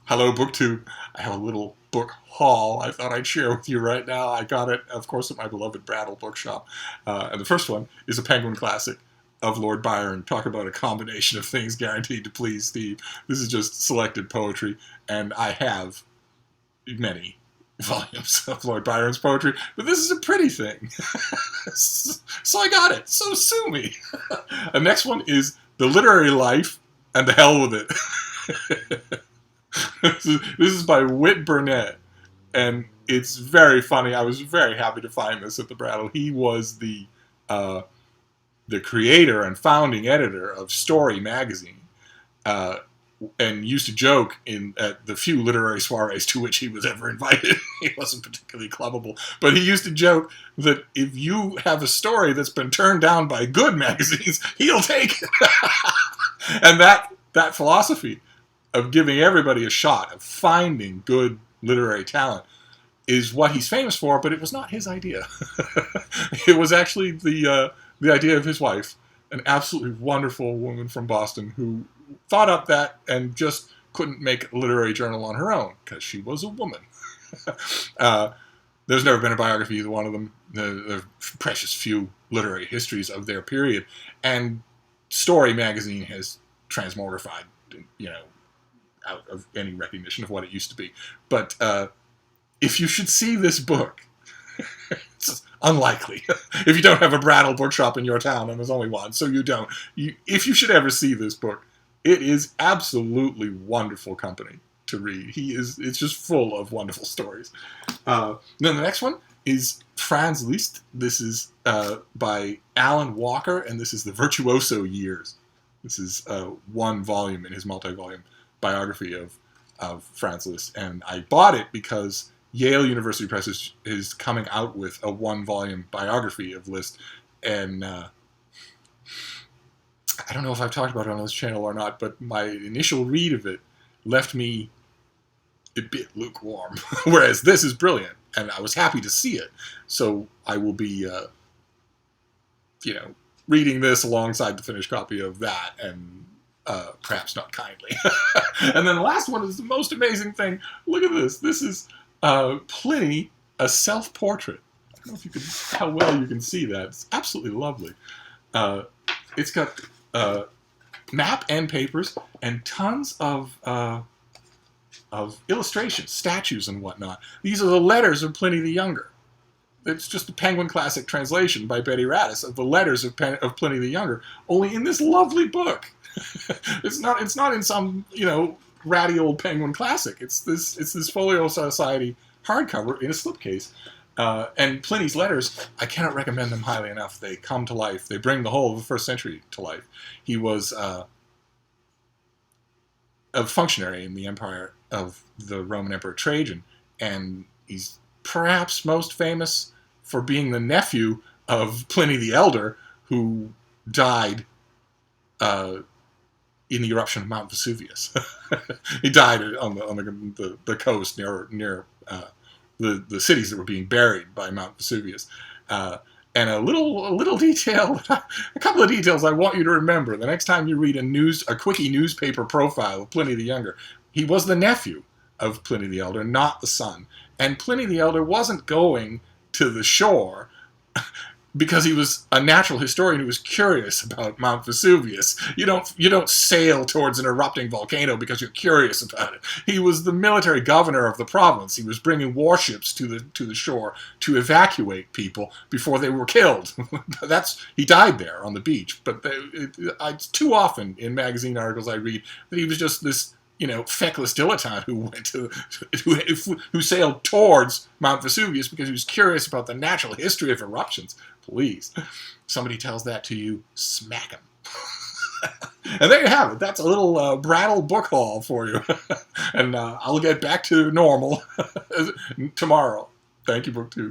Hello, BookTube. I have a little book haul I thought I'd share with you right now. I got it, of course, at my beloved Brattle bookshop. And the first one is a Penguin classic of Lord Byron. Talk about a combination of things guaranteed to please Steve. This is just selected poetry, and I have many volumes of Lord Byron's poetry, but this is a pretty thing. So I got it. So sue me. The next one is The Literary Life and the Hell with It. This is by Whit Burnett, and it's very funny. I was very happy to find this at the Brattle. He was the creator and founding editor of Story magazine, and used to joke at the few literary soirees to which he was ever invited. He wasn't particularly clubbable, but he used to joke that if you have a story that's been turned down by good magazines, he'll take it. And that philosophy of giving everybody a shot, of finding good literary talent, is what he's famous for, but it was not his idea. It was actually the idea of his wife, an absolutely wonderful woman from Boston who thought up that and just couldn't make a literary journal on her own because she was a woman. There's never been a biography of either one of them. There are precious few literary histories of their period, and Story magazine has transmogrified, out of any recognition of what it used to be. But if you should see this book, it's unlikely. If you don't have a Brattle bookshop in your town, and there's only one, so you don't. If you should ever see this book, it is absolutely wonderful company to read. It's just full of wonderful stories. Then the next one is Franz Liszt. This is by Alan Walker, and this is the Virtuoso Years. This is one volume in his multi-volume biography of Franz Liszt, and I bought it because Yale University Press is coming out with a one-volume biography of Liszt, and I don't know if I've talked about it on this channel or not, but my initial read of it left me a bit lukewarm, whereas this is brilliant, and I was happy to see it, so I will be, reading this alongside the finished copy of that, and perhaps not kindly. And then the last one is the most amazing thing. Look at this. This is Pliny, a self-portrait. I don't know if you can, how well you can see that. It's absolutely lovely. It's got map and papers and tons of illustrations, statues and whatnot. These are the letters of Pliny the Younger. It's just a Penguin Classic translation by Betty Radis of the letters of Pliny the Younger, only in this lovely book. It's not in some, ratty old Penguin Classic. It's this Folio Society hardcover in a slipcase. And Pliny's letters, I cannot recommend them highly enough. They come to life. They bring the whole of the first century to life. He was a functionary in the empire of the Roman Emperor Trajan, and he's perhaps most famous for being the nephew of Pliny the Elder, who died in the eruption of Mount Vesuvius. He died on the coast near the cities that were being buried by Mount Vesuvius. And a little detail, a couple of details I want you to remember the next time you read a quickie newspaper profile of Pliny the Younger. He was the nephew of Pliny the Elder, not the son. And Pliny the Elder wasn't going to the shore because he was a natural historian who was curious about Mount Vesuvius. You don't sail towards an erupting volcano because you're curious about it. He was the military governor of the province. He was bringing warships to the shore to evacuate people before they were killed. He died there on the beach. But it's too often in magazine articles I read that he was just this feckless dilettante who sailed towards Mount Vesuvius because he was curious about the natural history of eruptions. Please, somebody tells that to you, smack him. And there you have it. That's a little Brattle book haul for you. And I'll get back to normal tomorrow. Thank you, BookTube.